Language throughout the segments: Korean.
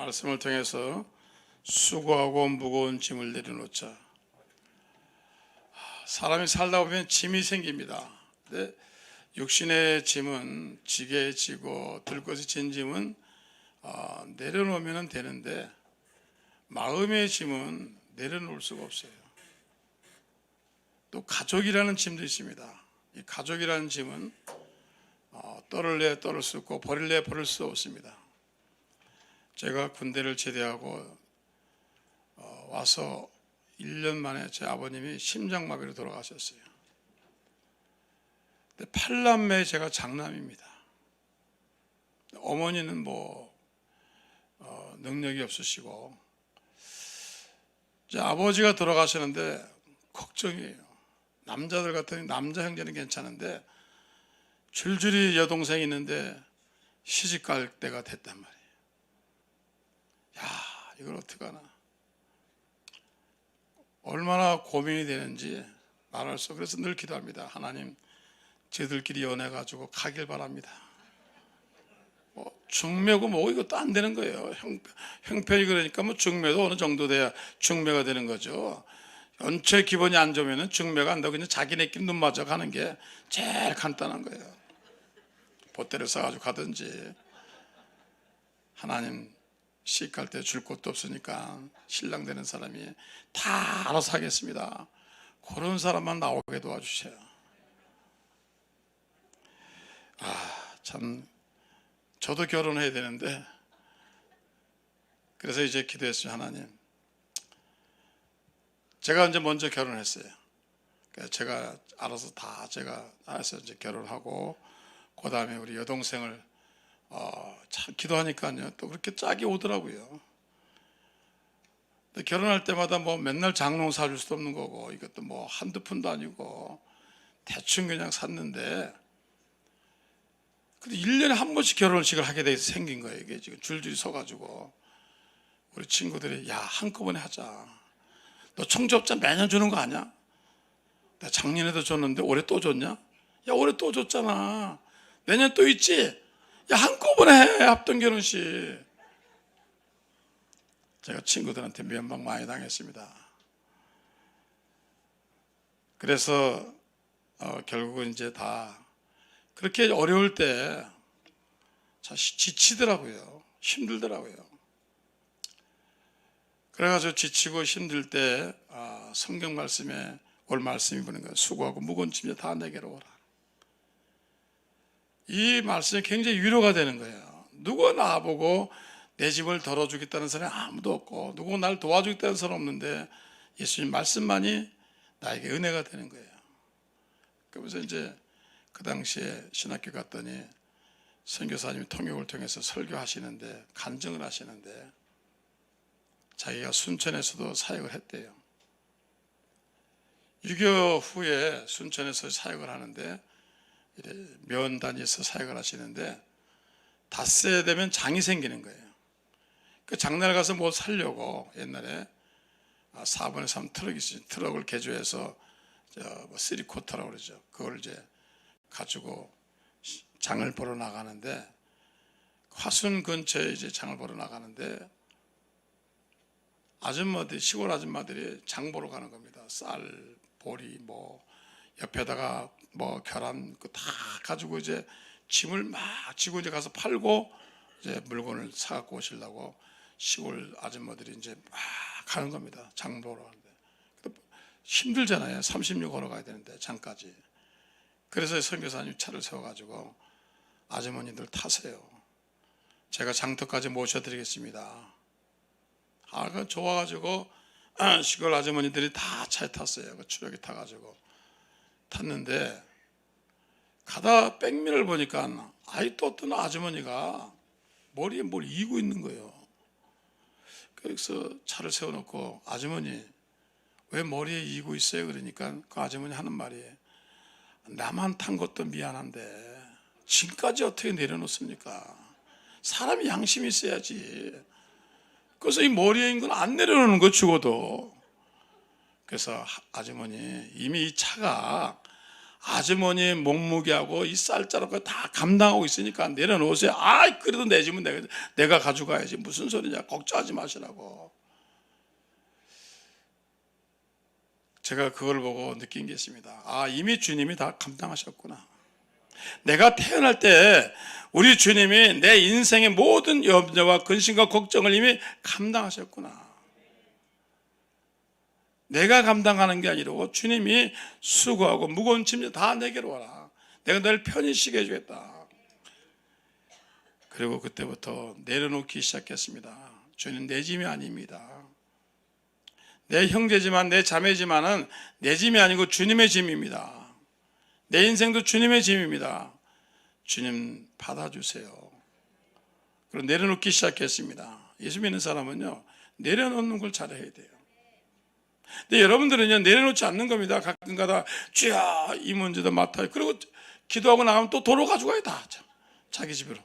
말씀을 통해서 수고하고 무거운 짐을 내려놓자. 사람이 살다 보면 짐이 생깁니다. 근데 육신의 짐은 지게 지고 들 것이 진 짐은 내려놓으면 되는데 마음의 짐은 내려놓을 수가 없어요. 또 가족이라는 짐도 있습니다. 이 가족이라는 짐은 떨을래 떨을 수 없고 버릴래 버릴 수 없습니다. 제가 군대를 제대하고 와서 1년 만에 제 아버님이 심장마비로 돌아가셨어요. 근데 8남매 제가 장남입니다. 어머니는 능력이 없으시고 제 아버지가 돌아가시는데 걱정이에요. 남자들 같은 남자 형제는 괜찮은데 줄줄이 여동생이 있는데 시집 갈 때가 됐단 말이에요. 야, 이걸 어떡하나. 얼마나 고민이 되는지 말할 수 없어요. 그래서 늘 기도합니다. 하나님, 저들끼리 연애가지고 가길 바랍니다. 중매고 이것도 안 되는 거예요. 형편이 그러니까 중매도 어느 정도 돼야 중매가 되는 거죠. 연체 기본이 안 좋으면 중매가 안 되고 그냥 자기네끼리 눈 맞아 가는 게 제일 간단한 거예요. 보따리를 싸가지고 가든지. 하나님, 시집 갈 때 줄 곳도 없으니까 신랑 되는 사람이 다 알아서 하겠습니다. 그런 사람만 나오게 도와주세요. 참 저도 결혼해야 되는데 그래서 이제 기도했어요. 하나님, 제가 이제 먼저 결혼했어요. 제가 알아서 다 제가 알아서 이제 결혼하고 그 다음에 우리 여동생을 참 기도하니까요 또 그렇게 짝이 오더라고요. 결혼할 때마다 맨날 장롱 사줄 수도 없는 거고 이것도 한두 푼도 아니고 대충 그냥 샀는데 근데 1년에 한 번씩 결혼식을 하게 돼서 생긴 거예요. 이게 지금 줄줄이 서가지고 우리 친구들이 야, 한꺼번에 하자. 너 청첩자 매년 주는 거 아니야? 내가 작년에도 줬는데 올해 또 줬냐? 야, 올해 또 줬잖아. 내년 또 있지? 야, 한꺼번에 해, 합동 결혼식. 제가 친구들한테 면박 많이 당했습니다. 그래서 결국은 이제 다 그렇게 어려울 때 지치더라고요. 힘들더라고요. 그래가지고 지치고 힘들 때 성경 말씀에 올 말씀이 보는 거예요. 수고하고 무거운 짐을 다 내게로 오라. 이 말씀이 굉장히 위로가 되는 거예요. 누가 나보고 내 짐을 덜어주겠다는 사람이 아무도 없고 누구 날 도와주겠다는 사람 없는데 예수님 말씀만이 나에게 은혜가 되는 거예요. 그래서 이제 그 당시에 신학교 갔더니 선교사님이 통역을 통해서 설교하시는데 간증을 하시는데 자기가 순천에서도 사역을 했대요. 6.25 후에 순천에서 사역을 하는데 면단위에서 사역을 하시는데 닷새 되면 장이 생기는 거예요. 그 장날 가서 뭐 사려고 옛날에 4분의 3 트럭이 있어요. 트럭을 개조해서 3쿼터라고 그러죠. 그걸 이제 가지고 장을 보러 나가는데 화순 근처에 이제 장을 보러 나가는데 아줌마들, 시골 아줌마들이 장 보러 가는 겁니다. 쌀, 보리, 옆에다가 계란 다 가지고 이제 짐을 막 지고 이제 가서 팔고 이제 물건을 사갖고 오시려고 시골 아줌마들이 이제 막 가는 겁니다. 장 보러 가는데 힘들잖아요. 30리 걸어가야 되는데 장까지. 그래서 선교사님 차를 세워가지고 아주머니들 타세요. 제가 장터까지 모셔드리겠습니다. 그 좋아가지고 시골 아주머니들이 다 차에 탔어요. 그 추력에 타가지고 탔는데 가다 백미를 보니까 또 어떤 아주머니가 머리에 뭘 이고 있는 거예요. 그래서 차를 세워놓고 아주머니 왜 머리에 이고 있어요? 그러니까 그 아주머니 하는 말이 나만 탄 것도 미안한데 짐까지 어떻게 내려놓습니까? 사람이 양심이 있어야지. 그래서 이 머리에 있는 건 안 내려놓는 거 죽어도. 그래서 아주머니 이미 이 차가 아주머니의 몸무게하고 이 쌀자루가 다 감당하고 있으니까 내려놓으세요. 그래도 내 집은 내가 가져가야지. 무슨 소리냐. 걱정하지 마시라고. 제가 그걸 보고 느낀 게 있습니다. 이미 주님이 다 감당하셨구나. 내가 태어날 때 우리 주님이 내 인생의 모든 염려와 근심과 걱정을 이미 감당하셨구나. 내가 감당하는 게 아니라 주님이 수고하고 무거운 짐 다 내게로 와라. 내가 널 편히 쉬게 해주겠다. 그리고 그때부터 내려놓기 시작했습니다. 주님 내 짐이 아닙니다. 내 형제지만 내 자매지만은 내 짐이 아니고 주님의 짐입니다. 내 인생도 주님의 짐입니다. 주님 받아주세요. 그리고 내려놓기 시작했습니다. 예수 믿는 사람은요, 내려놓는 걸 잘해야 돼요. 근데 여러분들은요, 내려놓지 않는 겁니다. 가끔가다 주야 이 문제도 맡아요. 그리고 기도하고 나가면 또 도로 가져가요. 다 자기 집으로.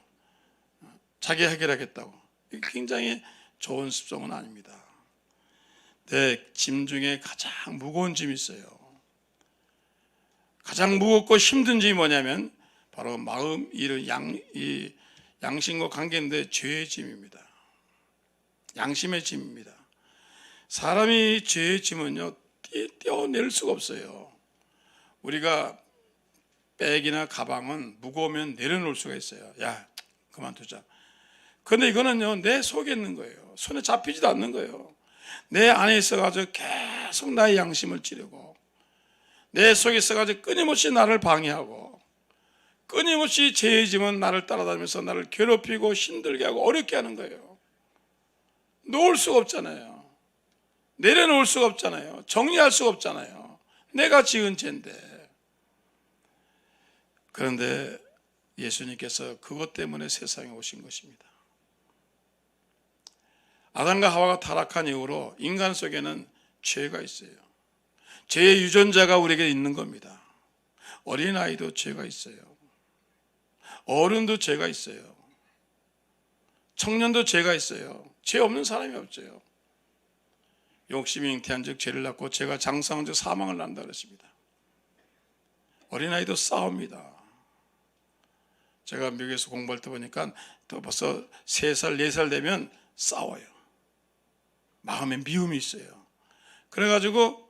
자기 해결하겠다고. 이게 굉장히 좋은 습성은 아닙니다. 내 짐 중에 가장 무거운 짐이 있어요. 가장 무겁고 힘든 짐이 뭐냐면 바로 마음, 이 양심과 관계인데 죄의 짐입니다. 양심의 짐입니다. 사람이 죄의 짐은요, 떼어낼 수가 없어요. 우리가 백이나 가방은 무거우면 내려놓을 수가 있어요. 야, 그만두자. 그런데 이거는요, 내 속에 있는 거예요. 손에 잡히지도 않는 거예요. 내 안에 있어가지고 계속 나의 양심을 찌르고, 내 속에 있어가지고 끊임없이 나를 방해하고, 끊임없이 죄의 짐은 나를 따라다니면서 나를 괴롭히고 힘들게 하고 어렵게 하는 거예요. 놓을 수가 없잖아요. 내려놓을 수가 없잖아요. 정리할 수가 없잖아요. 내가 지은 죄인데. 그런데 예수님께서 그것 때문에 세상에 오신 것입니다. 아담과 하와가 타락한 이후로 인간 속에는 죄가 있어요. 죄의 유전자가 우리에게 있는 겁니다. 어린아이도 죄가 있어요. 어른도 죄가 있어요. 청년도 죄가 있어요. 죄 없는 사람이 없어요. 욕심이 잉태한 즉 죄를 낳고 죄가 장성한 즉 사망을 낳는다 그랬습니다. 어린아이도 싸웁니다. 제가 미국에서 공부할 때 보니까 또 벌써 3살, 4살 되면 싸워요. 마음에 미움이 있어요. 그래가지고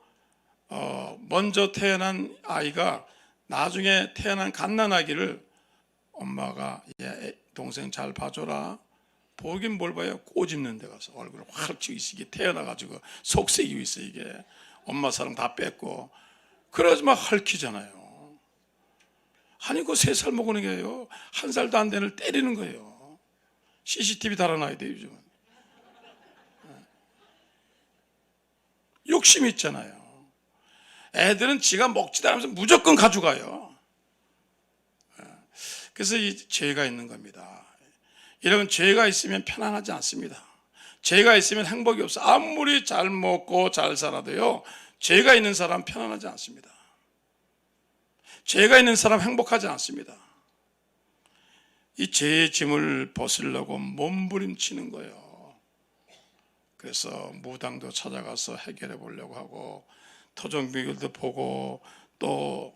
먼저 태어난 아이가 나중에 태어난 갓난아기를 엄마가 동생 잘 봐줘라. 보긴 뭘 봐요. 꼬집는 데 가서 얼굴을 확 치고 이게 태어나가지고 속색이고 있어. 이게 엄마 사랑 다 뺐고 그러지 막 헐키잖아요. 아니 그 3살 먹는 게요 1살도 안 되는 애를 때리는 거예요. CCTV 달아놔야 돼요 요즘은. 욕심이 있잖아요. 애들은 지가 먹지도 않으면서 무조건 가져가요. 그래서 이 죄가 있는 겁니다. 여러분, 죄가 있으면 편안하지 않습니다. 죄가 있으면 행복이 없어. 아무리 잘 먹고 잘 살아도요, 죄가 있는 사람 편안하지 않습니다. 죄가 있는 사람 행복하지 않습니다. 이 죄의 짐을 벗으려고 몸부림치는 거예요. 그래서 무당도 찾아가서 해결해 보려고 하고, 토종비결도 보고, 또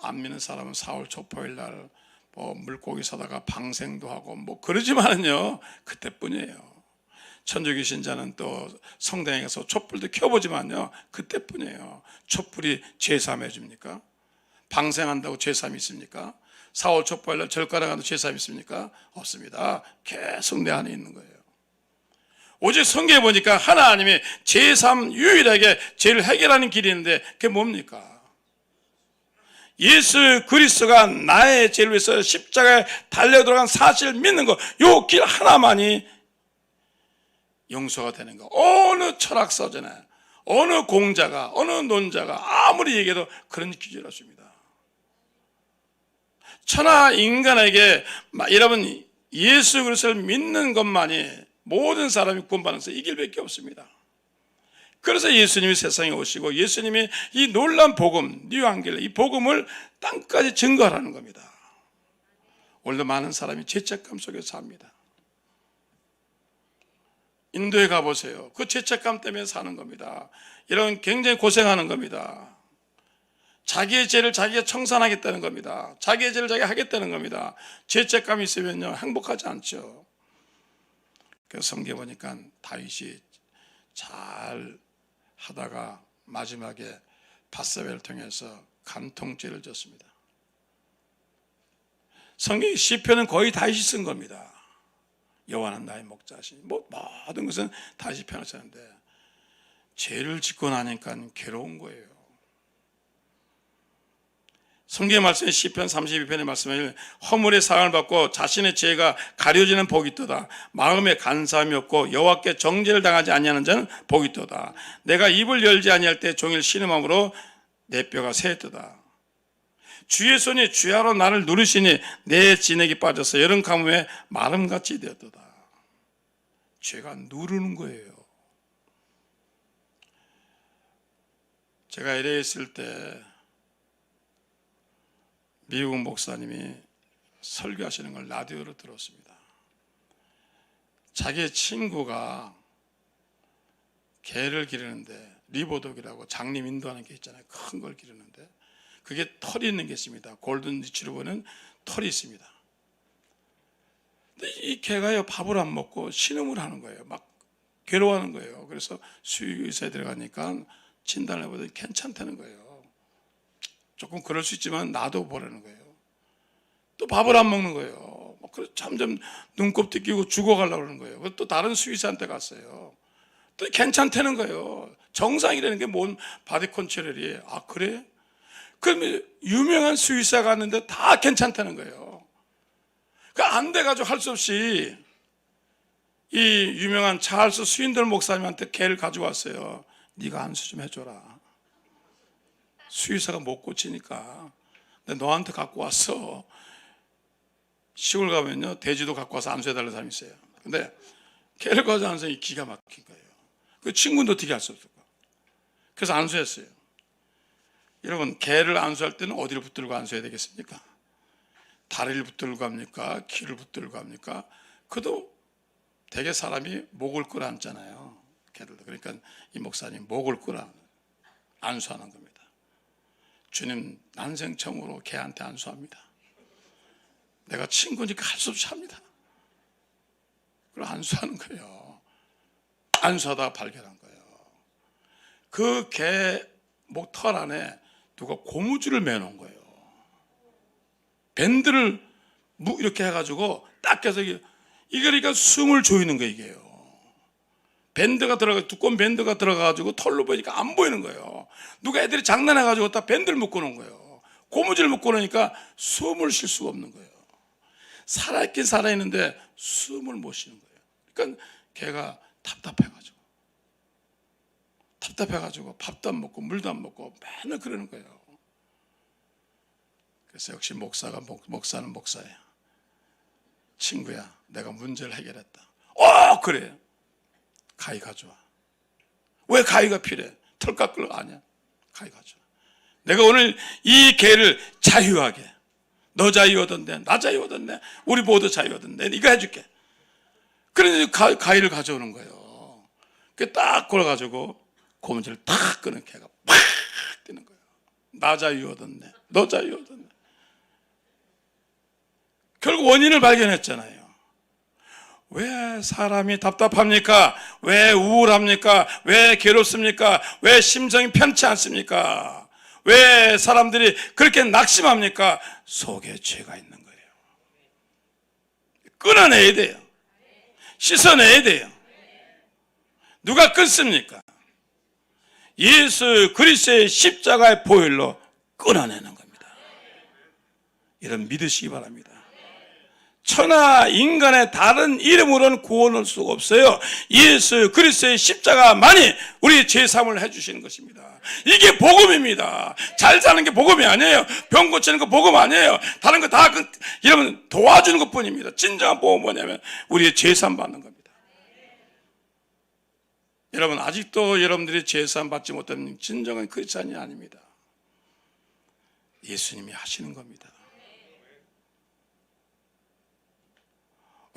안 믿는 사람은 4월 초포일 날 물고기 사다가 방생도 하고 그러지만은요 그때뿐이에요. 천주교 신자는 또 성당에 가서 촛불도 켜보지만요 그때뿐이에요. 촛불이 죄사함 해줍니까? 방생한다고 죄사함이 있습니까? 4월 촛불날 절가락 한다고 죄사함이 있습니까? 없습니다. 계속 내 안에 있는 거예요. 오직 성경에 보니까 하나님이 죄사함 유일하게 죄를 해결하는 길이 있는데 그게 뭡니까? 예수 그리스도가 나의 죄를 위해서 십자가에 달려 들어간 사실을 믿는 것, 요 길 하나만이 용서가 되는 거. 어느 철학서전에 어느 공자가 어느 논자가 아무리 얘기해도 그런 기준을 줍니다. 천하 인간에게 여러분 예수 그리스도를 믿는 것만이 모든 사람이 구원받는 것은 이 길밖에 없습니다. 그래서 예수님이 세상에 오시고 예수님이 이 놀라운 복음, 뉴앙겔레 이 복음을 땅까지 증거하라는 겁니다. 오늘도 많은 사람이 죄책감 속에서 삽니다. 인도에 가보세요. 그 죄책감 때문에 사는 겁니다. 이런 굉장히 고생하는 겁니다. 자기의 죄를 자기가 청산하겠다는 겁니다. 자기의 죄를 자기가 하겠다는 겁니다. 죄책감이 있으면요 행복하지 않죠. 그래서 성경에 보니까 다윗이 잘 하다가 마지막에 밧세바를 통해서 간통죄를 졌습니다. 성경 시편은 거의 다윗이 쓴 겁니다. 여호와는 나의 목자시니 모든 것은 다윗이 펴놓았는데 죄를 짓고 나니까 괴로운 거예요. 성경의 말씀에 시편 32편의 말씀에 허물의 사함을 받고 자신의 죄가 가려지는 복이 있도다. 마음에 간사함이 없고 여호와께 정죄를 당하지 아니하는 자는 복이 있도다. 내가 입을 열지 아니할 때 종일 신음함으로 내 뼈가 새했도다. 주의 손이 주야로 나를 누르시니 내 진액이 빠져서 여름 가뭄에 마름같이 되었도다. 죄가 누르는 거예요. 제가 LA에 있을 때 미국 목사님이 설교하시는 걸 라디오로 들었습니다. 자기 친구가 개를 기르는데 리버독이라고 장님 인도하는 게 있잖아요. 큰 걸 기르는데 그게 털이 있는 게 있습니다. 골든 리트리버는 털이 있습니다. 근데 이 개가요 밥을 안 먹고 신음을 하는 거예요. 막 괴로워하는 거예요. 그래서 수의사에 들어가니까 진단을 해보더니 괜찮다는 거예요. 조금 그럴 수 있지만 놔둬보라는 거예요. 또 밥을 안 먹는 거예요. 그래서 점점 눈곱도 끼고 죽어가려고 그러는 거예요. 또 다른 수의사한테 갔어요. 또 괜찮다는 거예요. 정상이라는 게 뭔 바디 컨트롤이에요. 아 그래? 그러면 유명한 수의사 갔는데 다 괜찮다는 거예요. 그러니까 안 돼가지고 할 수 없이 이 유명한 찰스 스윈들 목사님한테 개를 가져왔어요. 네가 안수 좀 해줘라. 수의사가 못 고치니까 근데 너한테 갖고 왔어. 시골 가면요 돼지도 갖고 와서 안수해달라는 사람이 있어요. 근데 개를 가져온 사람이 기가 막힌 거예요. 그 친구는 어떻게 할 수 없을까? 그래서 안수했어요. 여러분 개를 안수할 때는 어디를 붙들고 안수해야 되겠습니까? 다리를 붙들고 합니까? 귀를 붙들고 합니까? 그도 대개 사람이 목을 끌어 앉잖아요. 개들도. 그러니까 이 목사님 목을 끌어 안수하는 겁니다. 주님 난생 처음으로 개한테 안수합니다. 내가 친구니까 할 수 없이 합니다. 그럼 안수하는 거예요. 안수하다가 발견한 거예요. 그 개 목털 안에 누가 고무줄을 매놓은 거예요. 밴드를 이렇게 해가지고 딱 해서 이게 그러니까 숨을 조이는 거예요. 이게요. 밴드가 두꺼운 밴드가 들어가가지고 털로 보니까 안 보이는 거예요. 누가 애들이 장난해가지고 다 밴드를 묶어 놓은 거예요. 고무줄을 묶어 놓으니까 숨을 쉴 수가 없는 거예요. 살아있긴 살아있는데 숨을 못 쉬는 거예요. 그러니까 걔가 답답해가지고 밥도 안 먹고 물도 안 먹고 맨날 그러는 거예요. 그래서 역시 목사는 목사예요. 친구야, 내가 문제를 해결했다. 그래. 가위 가져와. 왜 가위가 필요해? 털 깎으러 아니야. 가위 가져와. 내가 오늘 이 개를 자유하게. 너 자유 얻었네. 나 자유 얻었네. 우리 모두 자유 얻었네. 이거 해줄게. 그러니 가위를 가져오는 거예요. 그 딱 걸어가지고 고무줄을 딱 끄는 개가 팍 뛰는 거예요. 나 자유 얻었네. 너 자유 얻었네. 결국 원인을 발견했잖아요. 왜 사람이 답답합니까? 왜 우울합니까? 왜 괴롭습니까? 왜 심정이 편치 않습니까? 왜 사람들이 그렇게 낙심합니까? 속에 죄가 있는 거예요. 끊어내야 돼요. 씻어내야 돼요. 누가 끊습니까? 예수 그리스도의 십자가의 보혈로 끊어내는 겁니다. 이런 믿으시기 바랍니다. 천하 인간의 다른 이름으로는 구원할 수가 없어요. 예수 그리스도의 십자가만이 우리 죄사함을 해주시는 것입니다. 이게 복음입니다. 잘 사는 게 복음이 아니에요. 병 고치는 거 복음 아니에요. 다른 거 다 이러면 도와주는 것뿐입니다. 진정한 복음은 뭐냐면 우리의 죄사함 받는 겁니다. 여러분 아직도 여러분들이 죄사함 받지 못하는 진정한 크리스찬이 아닙니다. 예수님이 하시는 겁니다.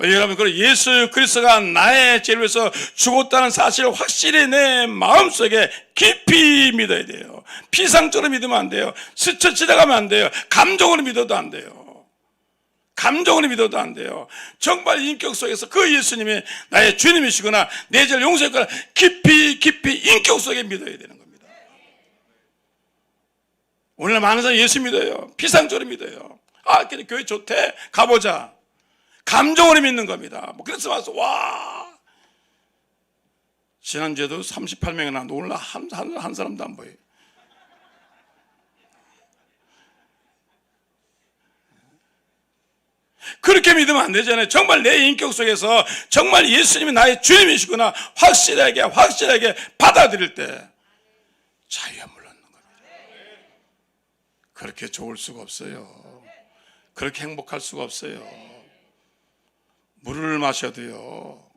여러분, 그 예수 그리스도가 나의 죄를 위해서 죽었다는 사실을 확실히 내 마음속에 깊이 믿어야 돼요. 피상적으로 믿으면 안 돼요. 스쳐 지나가면 안 돼요. 감정으로 믿어도 안 돼요. 감정으로 믿어도 안 돼요. 정말 인격 속에서 그 예수님이 나의 주님이시거나 내 죄를 용서했거나 깊이 인격 속에 믿어야 되는 겁니다. 오늘 많은 사람이 예수 믿어요. 피상적으로 믿어요. 아, 근데 교회 좋대. 가보자. 감정으로 믿는 겁니다. 그래서 와서 와, 지난주에도 38명이나 놀라 한 사람도 안 보여요. 그렇게 믿으면 안 되잖아요. 정말 내 인격 속에서 정말 예수님이 나의 주님이시구나 확실하게 받아들일 때 자유가 물러나는 겁니다. 그렇게 좋을 수가 없어요. 그렇게 행복할 수가 없어요. 물을 마셔도요,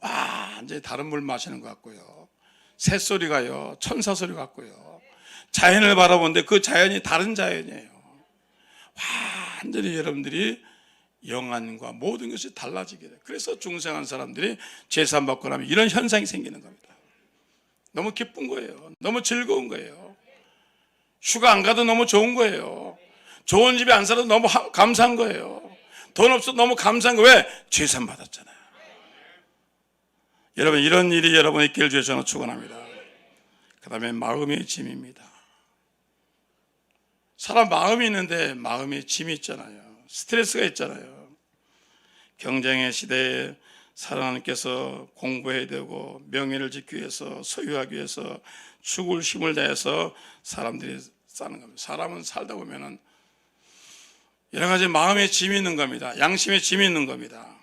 완전히 다른 물 마시는 것 같고요, 새소리가요 천사 소리 같고요, 자연을 바라보는데 그 자연이 다른 자연이에요. 완전히 여러분들이 영안과 모든 것이 달라지게 돼요. 그래서 중생한 사람들이 제산 받고 나면 이런 현상이 생기는 겁니다. 너무 기쁜 거예요. 너무 즐거운 거예요. 휴가 안 가도 너무 좋은 거예요. 좋은 집에 안 살아도 너무 감사한 거예요. 돈 없어도 너무 감사한 거예요. 왜? 제산 받았잖아요. 여러분, 이런 일이 여러분의 있기를 주여 저는 축원합니다. 그 다음에 마음의 짐입니다. 사람 마음이 있는데 마음에 짐이 있잖아요. 스트레스가 있잖아요. 경쟁의 시대에 하나님께서 공부해야 되고 명예를 지키기 위해서, 소유하기 위해서 죽을 힘을 다해서 사람들이 사는 겁니다. 사람은 살다 보면은 여러 가지 마음의 짐이 있는 겁니다. 양심의 짐이 있는 겁니다.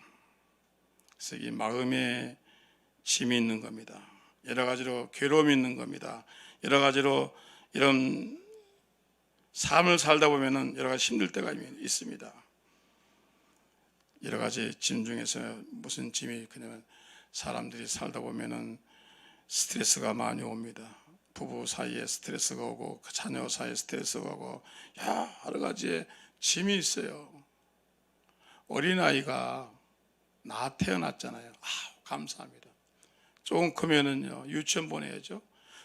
그래서 이 마음의 짐이 있는 겁니다. 여러 가지로 괴로움이 있는 겁니다. 여러 가지로 이런 삶을 살다 보면은 여러 가지 힘들 때가 있습니다. 여러 가지 짐 중에서 무슨 짐이 그냐면 사람들이 살다 보면은 스트레스가 많이 옵니다. 부부 사이에 스트레스가 오고 자녀 사이에 스트레스가 오고 여러 가지의 짐이 있어요. 어린아이가 나 태어났잖아요. 감사합니다. 조금 크면은요 유치원 보내야죠.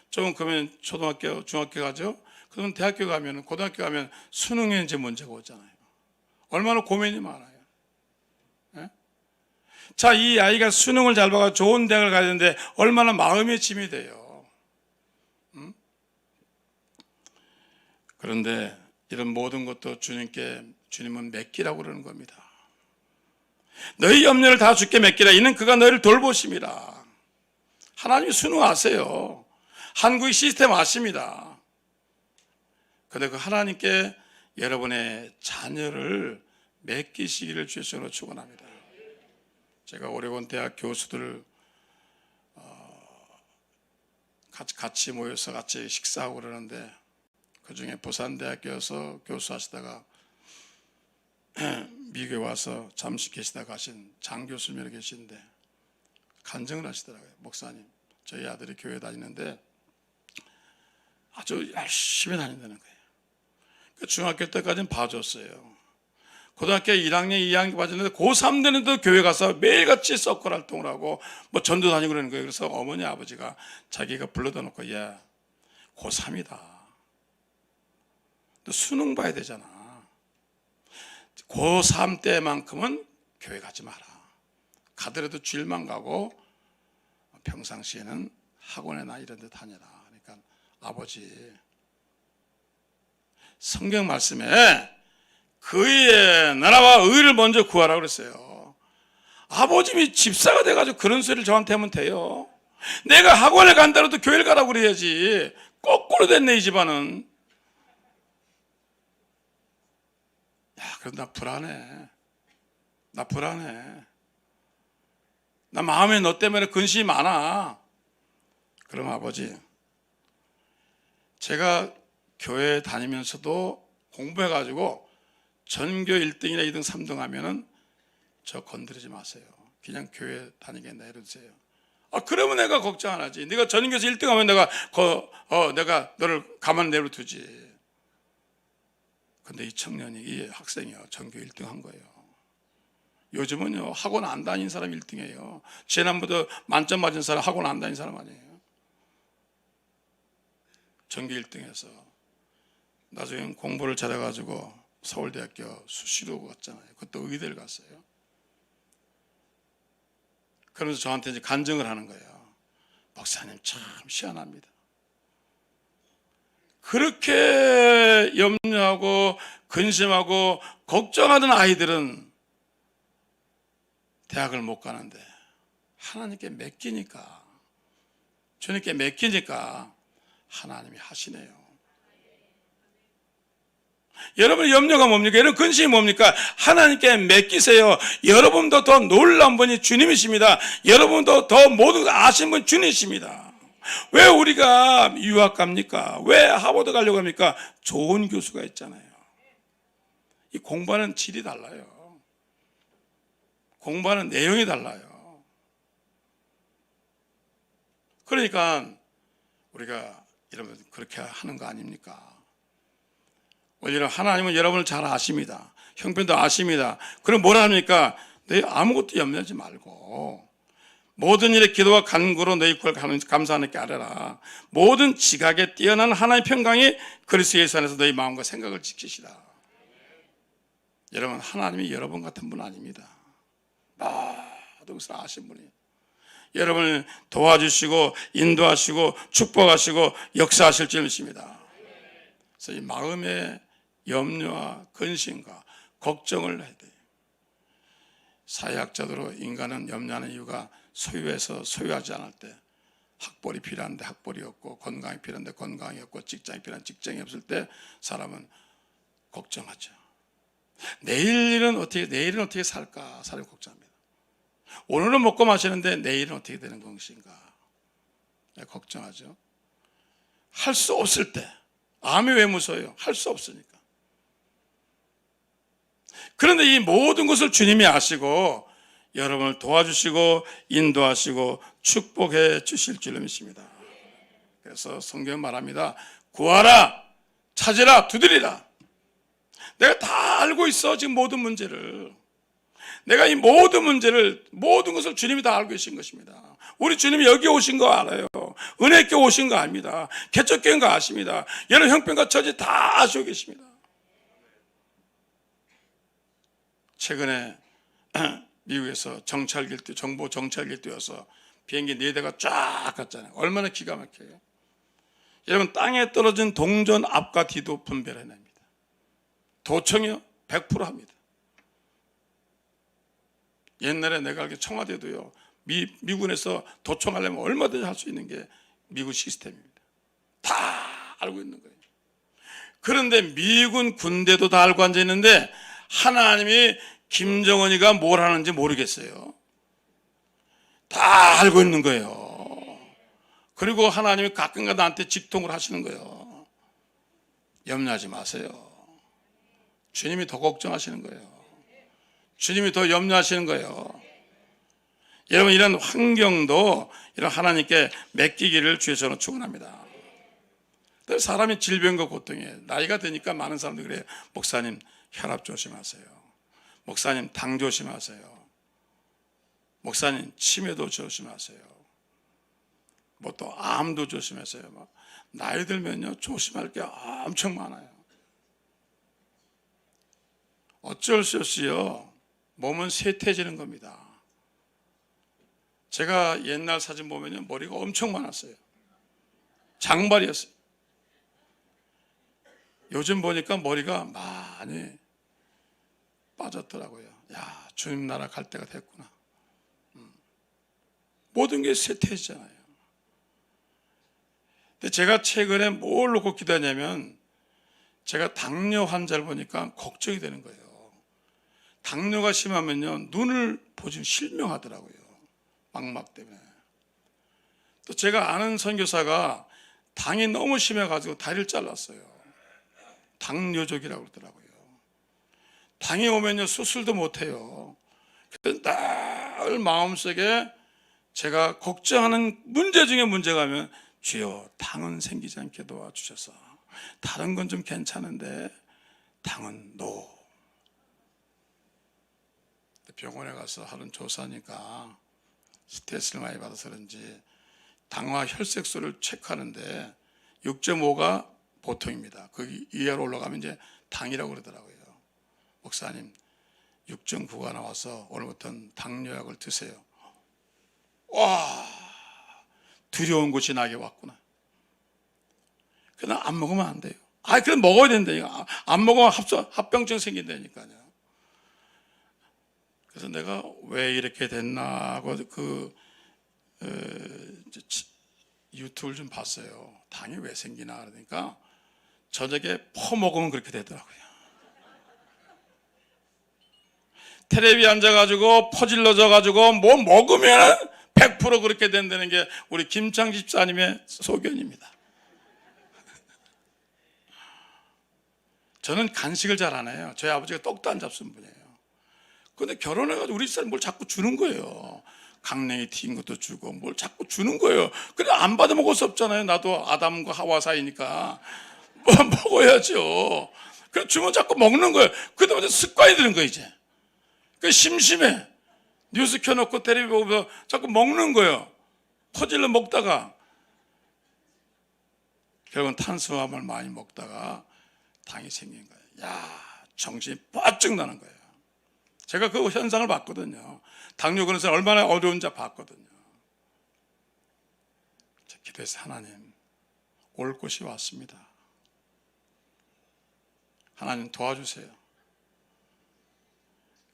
조금 크면 초등학교, 중학교 가죠. 그러면 대학교 가면, 고등학교 가면 수능에 이제 문제가 오잖아요. 얼마나 고민이 많아요. 예? 자, 이 아이가 수능을 잘 봐가 좋은 대학을 가야 되는데 얼마나 마음의 짐이 돼요. 그런데 이런 모든 것도 주님은 맡기라고 그러는 겁니다. 너희 염려를 다 주께 맡기라. 이는 그가 너희를 돌보심이라. 하나님이 수능 아세요. 한국의 시스템 아십니다. 그런데 그 하나님께 여러분의 자녀를 맡기시기를 주여서 축원합니다. 제가 오레곤 대학 교수들을 같이 모여서 같이 식사하고 그러는데 그중에 부산대학교에서 교수하시다가 미국에 와서 잠시 계시다가 가신 장 교수님이 계시는데 간증을 하시더라고요. 목사님, 저희 아들이 교회 다니는데 아주 열심히 다닌다는 거예요. 중학교 때까지는 봐줬어요. 고등학교 1학년, 2학년 봐줬는데 고3 되는데도 교회 가서 매일같이 서클 활동을 하고 뭐 전도 다니고 그러는 거예요. 그래서 어머니 아버지가 자기가 불러다 놓고 야, 고3이다. 너 수능 봐야 되잖아. 고3 때만큼은 교회 가지 마라. 가더라도 주일만 가고 평상시에는 학원이나 이런 데 다녀라. 그러니까 아버지, 성경 말씀에 그의 나라와 의를 먼저 구하라고 그랬어요. 아버님이 집사가 돼가지고 그런 소리를 저한테 하면 돼요. 내가 학원을 간다고도 교회를 가라고 그래야지. 거꾸로 됐네 이 집안은. 야, 그럼 나 불안해. 나 마음에 너 때문에 근심이 많아. 그럼 아버지, 제가 교회 다니면서도 공부해가지고 전교 1등이나 2등, 3등 하면은 저 건드리지 마세요. 그냥 교회 다니게 내려주세요. 그러면 내가 걱정 안 하지. 네가 전교에서 1등 하면 내가 너를 가만 내려두지. 근데 이 청년이, 이 학생이요, 전교 1등 한 거예요. 요즘은요, 학원 안 다닌 사람 1등이에요. 지난번부터 만점 맞은 사람 학원 안 다닌 사람 아니에요. 전교 1등해서 나중에 공부를 잘해가지고 서울대학교 수시로 갔잖아요. 그것도 의대를 갔어요. 그러면서 저한테 이제 간증을 하는 거예요. 목사님 참 희한합니다. 그렇게 염려하고 근심하고 걱정하던 아이들은 대학을 못 가는데 하나님께 맡기니까, 주님께 맡기니까 하나님이 하시네요. 여러분의 염려가 뭡니까? 여러분 근심이 뭡니까? 하나님께 맡기세요. 여러분도 더 놀라운 분이 주님이십니다. 여러분도 더 모든 걸 아시는 분 주님이십니다. 왜 우리가 유학 갑니까? 왜 하버드 가려고 합니까? 좋은 교수가 있잖아요. 이 공부하는 질이 달라요. 공부하는 내용이 달라요. 그러니까 우리가 여러분 그렇게 하는 거 아닙니까? 오히려 하나님은 여러분을 잘 아십니다. 형편도 아십니다. 그럼 뭐라 합니까? 너희 아무것도 염려하지 말고 모든 일에 기도와 간구로 너희 구할 감사하느님께 아뢰라. 모든 지각에 뛰어난 하나님의 평강이 그리스도 예수 안에서 너희 마음과 생각을 지키시라. 여러분 하나님이 여러분 같은 분 아닙니다. 모든 것을 아신 분이에요. 여러분을 도와주시고 인도하시고 축복하시고 역사하실 줄이십니다. 그래서 이 마음의 염려와 근심과 걱정을 해야 돼요. 사회학자들로 인간은 염려하는 이유가 소유해서 소유하지 않을 때, 학벌이 필요한데 학벌이 없고, 건강이 필요한데 건강이 없고, 직장이 필요한데 직장이 없을 때 사람은 걱정하죠. 내일은 어떻게 살까 사람이 걱정합니다. 오늘은 먹고 마시는데 내일은 어떻게 되는 것인가 걱정하죠. 할 수 없을 때, 암이 왜 무서워요? 할 수 없으니까. 그런데 이 모든 것을 주님이 아시고 여러분을 도와주시고 인도하시고 축복해 주실 줄 믿습니다. 그래서 성경은 말합니다. 구하라, 찾으라, 두드리라. 내가 다 알고 있어. 지금 모든 문제를, 내가 이 모든 문제를, 모든 것을 주님이 다 알고 계신 것입니다. 우리 주님이 여기 오신 거 알아요. 은혜교회 오신 거 압니다. 개척교회 온 거 아십니다. 여러분 형편과 처지 다 아시고 계십니다. 최근에 미국에서 정보 정찰기 뛰어서 비행기 4대가 쫙 갔잖아요. 얼마나 기가 막혀요. 여러분 땅에 떨어진 동전 앞과 뒤도 분별해냅니다. 도청이요 100% 합니다. 옛날에 내가 알기로 청와대도요, 미군에서 도청하려면 얼마든지 할 수 있는 게 미군 시스템입니다. 다 알고 있는 거예요. 그런데 미군 군대도 다 알고 앉아 있는데 하나님이 김정은이가 뭘 하는지 모르겠어요. 다 알고 있는 거예요. 그리고 하나님이 가끔가다 나한테 직통을 하시는 거예요. 염려하지 마세요. 주님이 더 걱정하시는 거예요. 주님이 더 염려하시는 거예요. 여러분 이런 환경도 이런 하나님께 맡기기를 주의 저는 축원합니다. 사람이 질병과 고통에 나이가 드니까 많은 사람들이 그래요. 목사님 혈압 조심하세요. 목사님 당 조심하세요. 목사님 치매도 조심하세요. 뭐 또 암도 조심하세요. 막 나이 들면요 조심할 게 엄청 많아요. 어쩔 수 없이요 몸은 쇠퇴해지는 겁니다. 제가 옛날 사진 보면요 머리가 엄청 많았어요. 장발이었어요. 요즘 보니까 머리가 많이 빠졌더라고요. 야, 주님 나라 갈 때가 됐구나. 모든 게 쇠퇴해지잖아요. 근데 제가 최근에 뭘 놓고 기도하냐면 제가 당뇨 환자를 보니까 걱정이 되는 거예요. 당뇨가 심하면요 눈을 보지 실명하더라고요. 망막 때문에. 또 제가 아는 선교사가 당이 너무 심해가지고 다리를 잘랐어요. 당뇨족이라고 그러더라고요. 당이 오면요 수술도 못해요. 그래서 늘 마음속에 제가 걱정하는 문제 중에 문제가 하면 주여 당은 생기지 않게 도와주셔서 다른 건 좀 괜찮은데 당은 노. 병원에 가서 하는 조사니까 스트레스를 많이 받아서 그런지 당화 혈색소를 체크하는데 6.5가 보통입니다. 그 이하로 올라가면 이제 당이라고 그러더라고요. 목사님 6.9가 나와서 오늘부터는 당뇨약을 드세요. 와, 두려운 곳이 나게 왔구나. 그냥 안 먹으면 안 돼요. 그럼 먹어야 된다니까. 안 먹으면 합병증 생긴다니까요. 그래서 내가 왜 이렇게 됐나 하고 유튜브를 좀 봤어요. 당이 왜 생기나 그러니까 저녁에 퍼먹으면 그렇게 되더라고요. 텔레비 앉아가지고 퍼질러져가지고 뭐 먹으면 100% 그렇게 된다는 게 우리 김창 집사님의 소견입니다. 저는 간식을 잘 안 해요. 저희 아버지가 떡도 안 잡수는 분이에요. 그런데 결혼해가지고 우리 집사람이 뭘 자꾸 주는 거예요. 강냉이 튀긴 것도 주고 뭘 자꾸 주는 거예요. 그래 안 받아 먹을 수 없잖아요. 나도 아담과 하와 사이니까 뭐 먹어야죠. 그래 주면 자꾸 먹는 거예요. 그다음에 습관이 드는 거예요 이제. 그 심심해. 뉴스 켜놓고 텔레비 보면서 자꾸 먹는 거예요. 퍼질러 먹다가 결국은 탄수화물 많이 먹다가 당이 생긴 거예요. 야, 정신이 번쩍 나는 거예요. 제가 그 현상을 봤거든요. 당뇨 그런 사람 얼마나 어려운지 봤거든요. 기도해서 하나님 올 곳이 왔습니다. 하나님 도와주세요.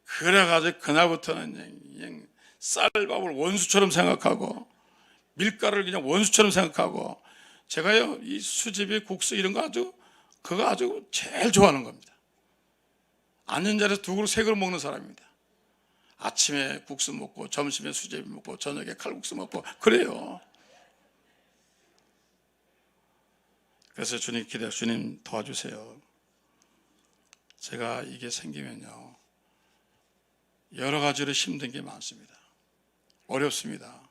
그래가지고 그날부터는 그냥 쌀밥을 원수처럼 생각하고 밀가루를 그냥 원수처럼 생각하고 제가요 이 수제비 국수 이런 거 그거 아주 제일 좋아하는 겁니다. 앉은 자리에서 2그릇 3그릇 먹는 사람입니다. 아침에 국수 먹고 점심에 수제비 먹고 저녁에 칼국수 먹고 그래요. 그래서 주님 기도해요. 주님 도와주세요. 제가 이게 생기면요 여러 가지로 힘든 게 많습니다. 어렵습니다.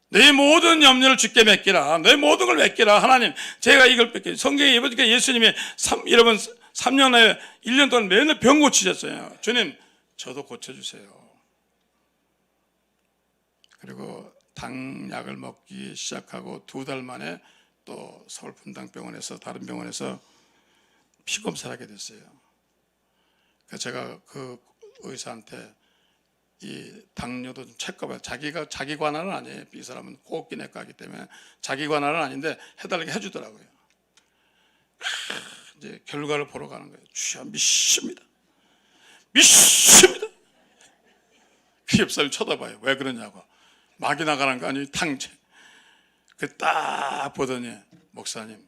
내 모든 염려를 주께 맡기라. 내 모든 걸 맡기라. 하나님 제가 이걸 뺏겨. 성경에 보니까 예수님이 여러분 3년 후에 1년 동안 맨날 병 고치셨어요. 주님 저도 고쳐주세요. 그리고 당약을 먹기 시작하고 2달 만에 또 서울 분당병원에서 다른 병원에서 피 검사를 하게 됐어요. 그래서 제가 그 의사한테 이 당뇨도 좀 체크해봐요. 자기가 자기 관할은 아니에요. 이 사람은 호흡기내과이기 때문에 자기 관할은 아닌데 해달라고 해주더라고요. 이제 결과를 보러 가는 거예요. 주여 믿습니다. 믿습니다. 그 옆사람이 쳐다봐요. 왜 그러냐고. 막이 나가는 거 아니에요. 당제. 그 딱 보더니 목사님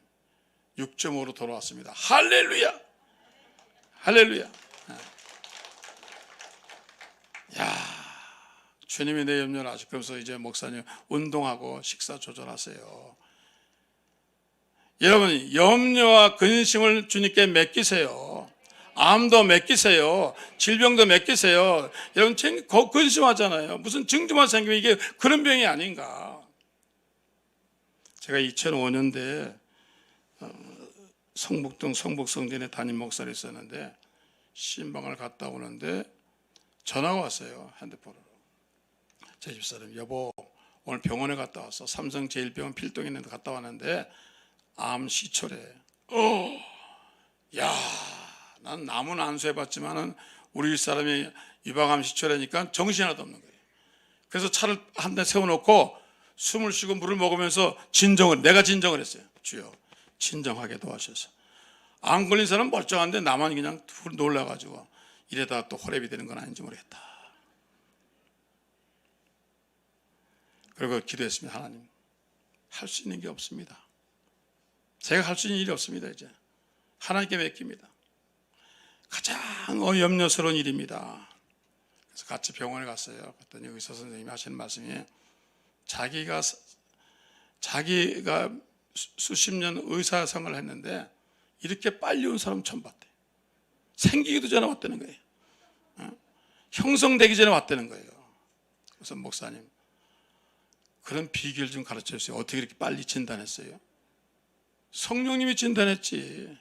6.5로 돌아왔습니다. 할렐루야. 할렐루야. 야, 주님이 내 염려를 아시고 그러면서 이제 목사님 운동하고 식사 조절하세요. 여러분 염려와 근심을 주님께 맡기세요. 암도 맡기세요. 질병도 맡기세요. 여러분 근심하잖아요. 무슨 증조만 생기면 이게 그런 병이 아닌가. 제가 2005년도에 성북동 성북성전에 담임 목사를 있었는데 신방을 갔다 오는데 전화가 왔어요. 핸드폰으로. 제 집사람 여보 오늘 병원에 갔다 왔어. 삼성제일병원 필동에 있는데 갔다 왔는데 암 시초래. 야, 난 남은 안수해봤지만은 우리 사람이 유방암 시초래니까 정신이 하나도 없는 거예요. 그래서 차를 한 대 세워놓고 숨을 쉬고 물을 먹으면서 내가 진정을 했어요. 주여 진정하게 도와주셔서. 안 걸린 사람은 멀쩡한데 나만 그냥 놀라가지고 이래다 또 호랩이 되는 건 아닌지 모르겠다. 그리고 기도했습니다. 하나님 할 수 있는 게 없습니다. 제가 할 수 있는 일이 없습니다. 이제 하나님께 맡깁니다. 가장 염려스러운 일입니다. 그래서 같이 병원에 갔어요. 그랬더니 의사 선생님이 하시는 말씀이 자기가 수십 년 의사 생활을 했는데 이렇게 빨리 온 사람 처음 봤대. 생기기도 전에 왔다는 거예요. 형성되기 전에 왔다는 거예요. 그래서 목사님 그런 비결 좀 가르쳐 주세요. 어떻게 이렇게 빨리 진단했어요? 성령님이 진단했지.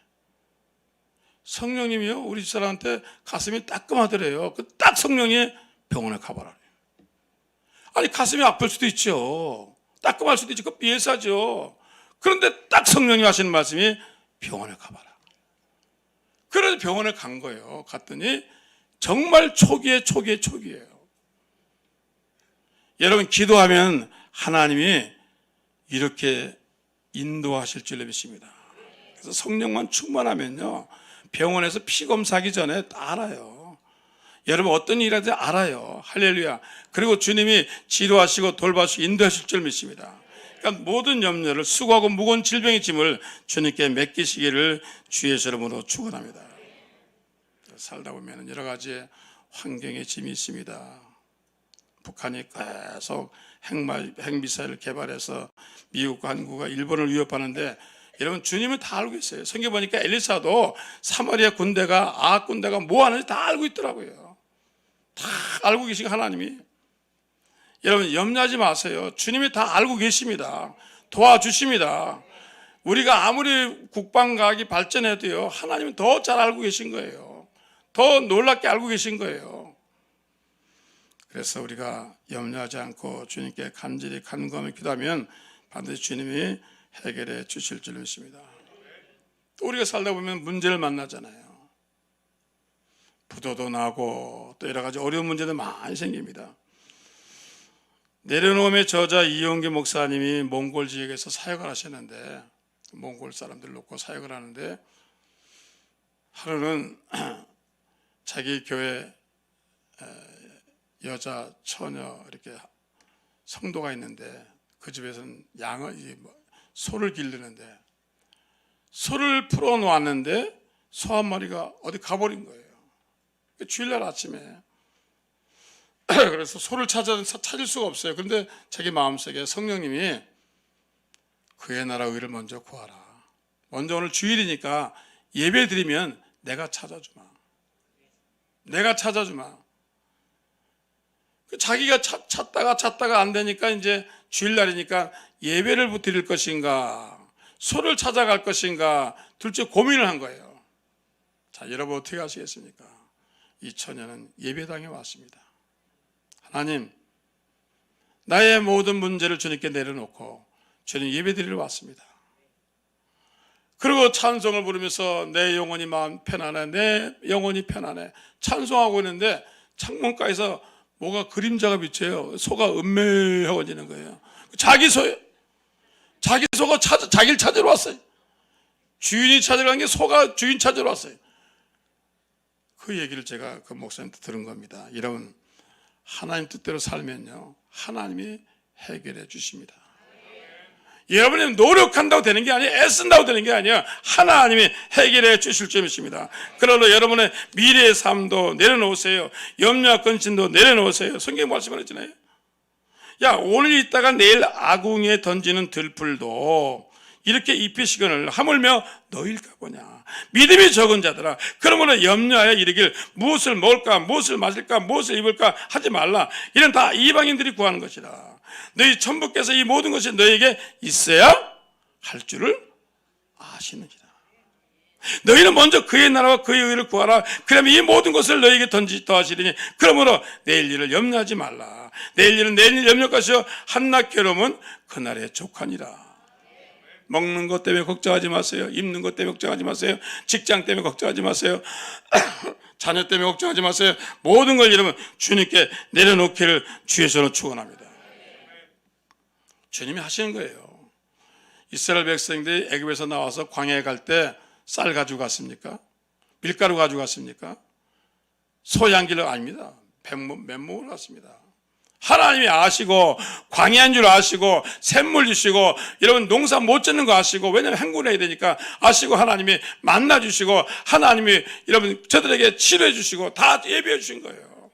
성령님이요 우리 집사람한테 가슴이 따끔하더래요. 그 딱 성령이 병원에 가봐라. 아니 가슴이 아플 수도 있죠. 따끔할 수도 있지. 그거 비해사죠. 그런데 딱 성령님 하시는 말씀이 병원에 가봐라. 그래서 병원에 간 거예요. 갔더니 정말 초기예요. 여러분, 기도하면 하나님이 이렇게 인도하실 줄 믿습니다. 그래서 성령만 충만하면요, 병원에서 피 검사하기 전에 다 알아요. 여러분, 어떤 일을 하든지 알아요. 할렐루야. 그리고 주님이 치료하시고 돌봐주시고 인도하실 줄 믿습니다. 그러니까 모든 염려를, 수고하고 무거운 질병의 짐을 주님께 맡기시기를 주의 이름으로 축원합니다. 살다 보면 여러 가지 환경의 짐이 있습니다. 북한이 계속 핵미사일을 개발해서 미국과 한국과 일본을 위협하는데, 여러분, 주님은 다 알고 있어요. 성경 보니까 엘리사도 사마리아 군대가, 아합 군대가 뭐 하는지 다 알고 있더라고요. 다 알고 계신 하나님이. 여러분, 염려하지 마세요. 주님이 다 알고 계십니다. 도와주십니다. 우리가 아무리 국방과학이 발전해도요, 하나님은 더 잘 알고 계신 거예요. 더 놀랍게 알고 계신 거예요. 그래서 우리가 염려하지 않고 주님께 간절히 간구하며 기도하면 반드시 주님이 해결해 주실 줄 믿습니다. 또 우리가 살다 보면 문제를 만나잖아요. 부도도 나고 또 여러 가지 어려운 문제도 많이 생깁니다. 내려놓음의 저자 이용기 목사님이 몽골 지역에서 사역을 하셨는데, 몽골 사람들 놓고 사역을 하는데, 하루는 자기 교회 여자 처녀 이렇게 성도가 있는데, 그 집에서는 소를 기르는데, 소를 풀어 놓았는데 소 한 마리가 어디 가버린 거예요. 주일날 아침에. 그래서 소를 찾을 수가 없어요. 그런데 자기 마음속에 성령님이 그의 나라 의를 먼저 구하라. 먼저 오늘 주일이니까 예배 드리면 내가 찾아주마. 자기가 찾다가 안 되니까 이제 주일날이니까 예배를 드릴 것인가, 소를 찾아갈 것인가, 둘째 고민을 한 거예요. 자, 여러분 어떻게 하시겠습니까? 이 처녀는 예배당에 왔습니다. 하나님, 나의 모든 문제를 주님께 내려놓고 주님 예배 드리러 왔습니다. 그리고 찬송을 부르면서 내 영혼이 마음 편안해, 내 영혼이 편안해 찬송하고 있는데, 창문가에서 뭐가 그림자가 비쳐요. 소가 음매하고지는 거예요. 자기 소가 자기를 찾으러 왔어요. 주인이 찾으러 간 게 소가 주인 찾으러 왔어요. 그 얘기를 제가 그 목사님한테 들은 겁니다. 여러분, 하나님 뜻대로 살면요, 하나님이 해결해 주십니다. 여러분이 노력한다고 되는 게 아니에요. 애쓴다고 되는 게 아니에요. 하나님이 해결해 주실 줄 믿습니다. 그러므로 여러분의 미래의 삶도 내려놓으세요. 염려와 근심도 내려놓으세요. 성경 말씀을 했잖아요. 야, 오늘 있다가 내일 아궁이에 던지는 들풀도 이렇게 입히시거늘 하물며 너일까 보냐. 믿음이 적은 자들아, 그러므로 염려하여 이르길 무엇을 먹을까, 무엇을 마실까, 무엇을 입을까 하지 말라. 이는 다 이방인들이 구하는 것이라. 너희 천부께서 이 모든 것이 너에게 있어야 할 줄을 아시느니라. 너희는 먼저 그의 나라와 그의 의를 구하라. 그러면 이 모든 것을 너에게 더하시리니 그러므로 내일 일을 염려하지 말라. 내일 일은 내일 일 염려할 것이요 한낱 괴로움은 그날의 족하니라. 먹는 것 때문에 걱정하지 마세요. 입는 것 때문에 걱정하지 마세요. 직장 때문에 걱정하지 마세요. 자녀 때문에 걱정하지 마세요. 모든 걸 여러분 주님께 내려놓기를 주의 손으로 축원합니다. 주님이 하시는 거예요. 이스라엘 백성들이 애굽에서 나와서 광야에 갈 때 쌀 가지고 갔습니까? 밀가루 가지고 갔습니까? 소양기를 아닙니다. 맨몸을 갔습니다. 하나님이 아시고 광야인 줄 아시고 샘물 주시고 여러분 농사 못 짓는 거 아시고, 왜냐하면 행군해야 되니까 아시고 하나님이 만나 주시고 하나님이 여러분 저들에게 치료해 주시고 다 예비해 주신 거예요.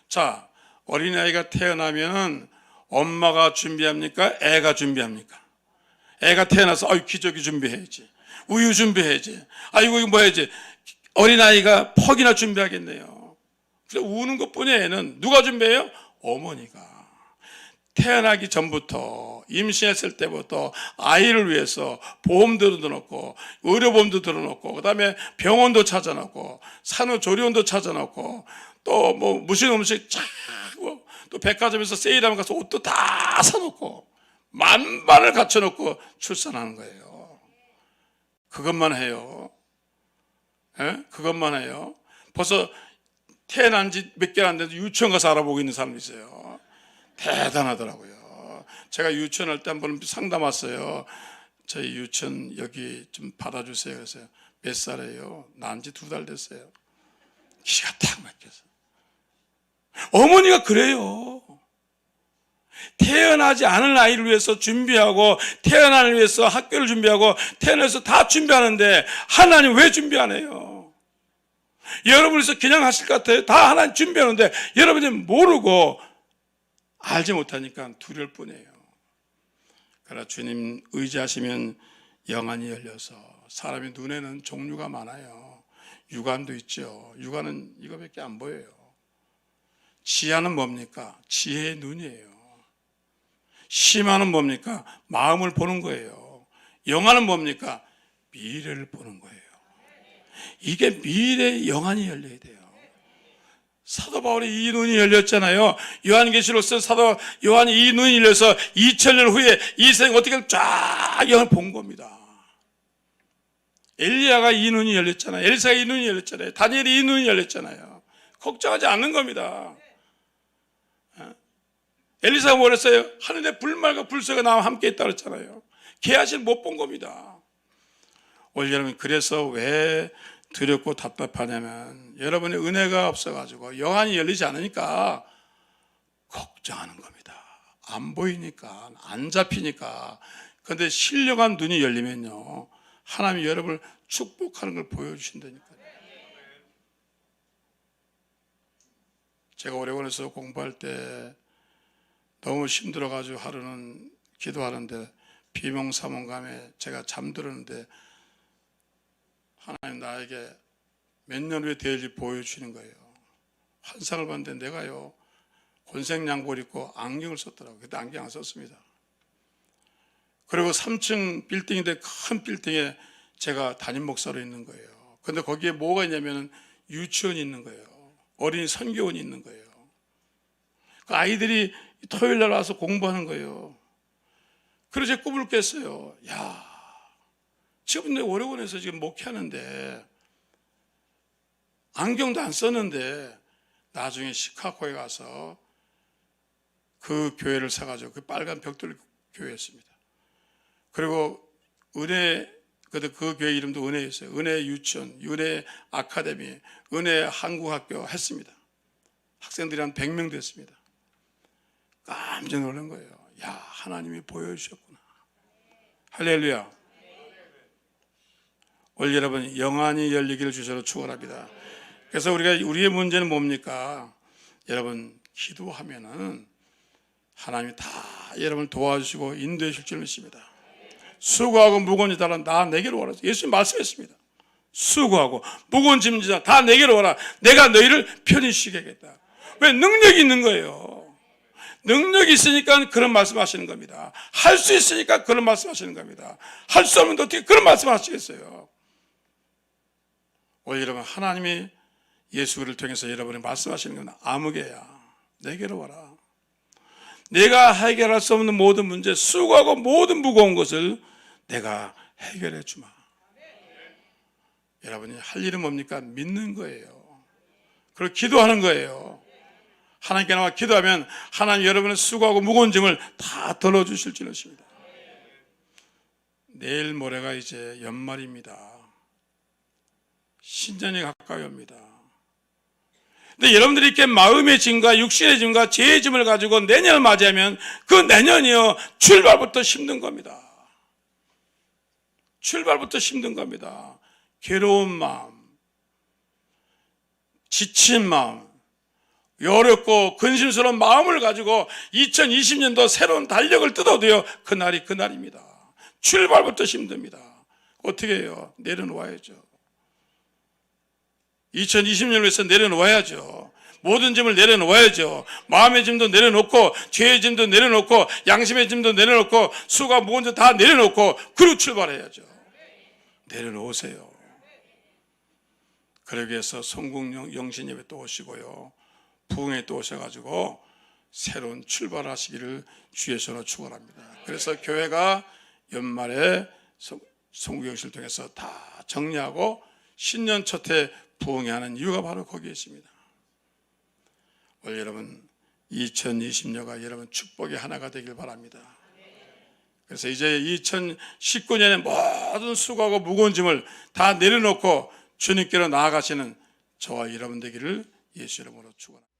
자, 어린아이가 태어나면 엄마가 준비합니까? 애가 준비합니까? 애가 태어나서 기저귀 준비해야지, 우유 준비해야지, 아이고 이거 뭐 해야지. 어린아이가 퍽이나 준비하겠네요. 그래서 우는 것뿐이에요. 애는 누가 준비해요? 어머니가. 태어나기 전부터, 임신했을 때부터 아이를 위해서 보험도 들어놓고 의료보험도 들어놓고 그다음에 병원도 찾아놓고 산후조리원도 찾아놓고 또 뭐 무슨 음식 쫙, 또 백화점에서 세일하면 가서 옷도 다 사놓고 만반을 갖춰놓고 출산하는 거예요. 그것만 해요. 예? 그것만 해요. 벌써 태어난 지 몇 개월 안 돼도 유치원 가서 알아보고 있는 사람이 있어요. 대단하더라고요. 제가 유치원 할 때 한번 상담 왔어요. 저희 유치원 여기 좀 받아주세요. 그래서 몇 살이에요? 낳은 지 2달 됐어요. 기가 탁 막혀서. 어머니가 그래요. 태어나지 않은 아이를 위해서 준비하고, 태어나를 위해서 학교를 준비하고, 태어나서 다 준비하는데 하나님 왜 준비 안 해요? 여러분에서 그냥 하실 것 같아요. 다 하나님 준비하는데 여러분이 모르고 알지 못하니까 두려울 뿐이에요. 그러나 주님 의지하시면 영안이 열려서, 사람의 눈에는 종류가 많아요. 육안도 있죠. 육안은 이거밖에 안 보여요. 지혜는 뭡니까? 지혜의 눈이에요. 심화는 뭡니까? 마음을 보는 거예요. 영안은 뭡니까? 미래를 보는 거예요. 이게 미래의 영안이 열려야 돼요. 사도 바울이 이 눈이 열렸잖아요. 요한계시록 쓴 사도 요한이 이 눈이 열려서 2000년 후에 이 세상 어떻게 쫙 영을 본 겁니다. 엘리야가 이 눈이 열렸잖아요. 엘사가 이 눈이 열렸잖아요. 다니엘이 이 눈이 열렸잖아요. 걱정하지 않는 겁니다. 엘리사가 뭐랬어요? 하늘에 불말과 불새가 나와 함께 있다고 했잖아요. 개아시를 못 본 겁니다. 오늘 여러분, 그래서 왜 두렵고 답답하냐면 여러분의 은혜가 없어가지고 영안이 열리지 않으니까 걱정하는 겁니다. 안 보이니까, 안 잡히니까. 그런데 신령한 눈이 열리면요, 하나님이 여러분을 축복하는 걸 보여주신다니까요. 제가 오레곤에서 공부할 때 너무 힘들어가지고 하루는 기도하는데 비몽사몽감에 제가 잠들었는데 하나님 나에게 몇 년 후에 될 일 보여주시는 거예요. 환상을 봤는데 내가요, 곤색양복 입고 안경을 썼더라고요. 그때 안경 안 썼습니다. 그리고 3층 빌딩인데 큰 빌딩에 제가 담임 목사로 있는 거예요. 근데 거기에 뭐가 있냐면 유치원이 있는 거예요. 어린이 선교원이 있는 거예요. 그 아이들이 토요일 날 와서 공부하는 거예요. 그래서 제 꿈을 깼어요. 야, 지금 내 오레곤에서 지금 목회하는데 안경도 안 썼는데 나중에 시카고에 가서 그 교회를 사가지고 그 빨간 벽돌 교회였습니다. 그리고 은혜, 그 교회 이름도 은혜였어요. 은혜 유치원, 은혜 아카데미, 은혜 한국학교 했습니다. 학생들이 한 100명 됐습니다. 깜짝 놀란 거예요. 야, 하나님이 보여주셨구나. 할렐루야. 오늘 여러분, 영안이 열리기를 주셔서 축원합니다. 그래서 우리의 문제는 뭡니까? 여러분, 기도하면은 하나님이 다 여러분을 도와주시고 인도해 주실 줄 믿습니다. 수고하고 무거운 자들아 나 내게로 오라. 예수님 말씀했습니다. 수고하고 무거운 짐진 자 다 내게로 오라. 내가 너희를 편히 쉬게 하겠다. 왜? 능력이 있는 거예요. 능력이 있으니까 그런 말씀하시는 겁니다. 할 수 있으니까 그런 말씀하시는 겁니다. 할 수 없는데 어떻게 그런 말씀하시겠어요? 오늘 여러분, 하나님이 예수를 통해서 여러분이 말씀하시는 건 아무개야. 내게로 와라. 내가 해결할 수 없는 모든 문제, 수고하고 모든 무거운 것을 내가 해결해 주마. 여러분이 할 일은 뭡니까? 믿는 거예요. 그리고 기도하는 거예요. 하나님께 나와 기도하면 하나님 여러분의 수고하고 무거운 짐을 다 덜어주실 줄 믿습니다. 내일 모레가 이제 연말입니다. 신년이 가까이 옵니다. 근데 여러분들이 이렇게 마음의 짐과 육신의 짐과 죄의 짐을 가지고 내년을 맞이하면 그 내년이요, 출발부터 힘든 겁니다. 출발부터 힘든 겁니다. 괴로운 마음, 지친 마음, 어렵고 근심스러운 마음을 가지고 2020년도 새로운 달력을 뜯어도요, 그날이 그날입니다. 출발부터 힘듭니다. 어떻게 해요? 내려놓아야죠. 2020년을 위해서 내려놓아야죠. 모든 짐을 내려놓아야죠. 마음의 짐도 내려놓고, 죄의 짐도 내려놓고, 양심의 짐도 내려놓고, 수가 무거운 짐 다 내려놓고, 그리고 출발해야죠. 내려놓으세요. 그러기 위해서 성국 영신 예배 또 오시고요, 부흥회 또 오셔가지고 새로운 출발하시기를 주의 손으로 축원합니다. 그래서 교회가 연말에 송구경식을 통해서 다 정리하고 신년 첫해 부흥하는 이유가 바로 거기에 있습니다. 오늘 여러분 2020년가 여러분 축복의 하나가 되길 바랍니다. 그래서 이제 2019년에 모든 수고하고 무거운 짐을 다 내려놓고 주님께로 나아가시는 저와 여러분 되기를 예수 이름으로 축원합니다.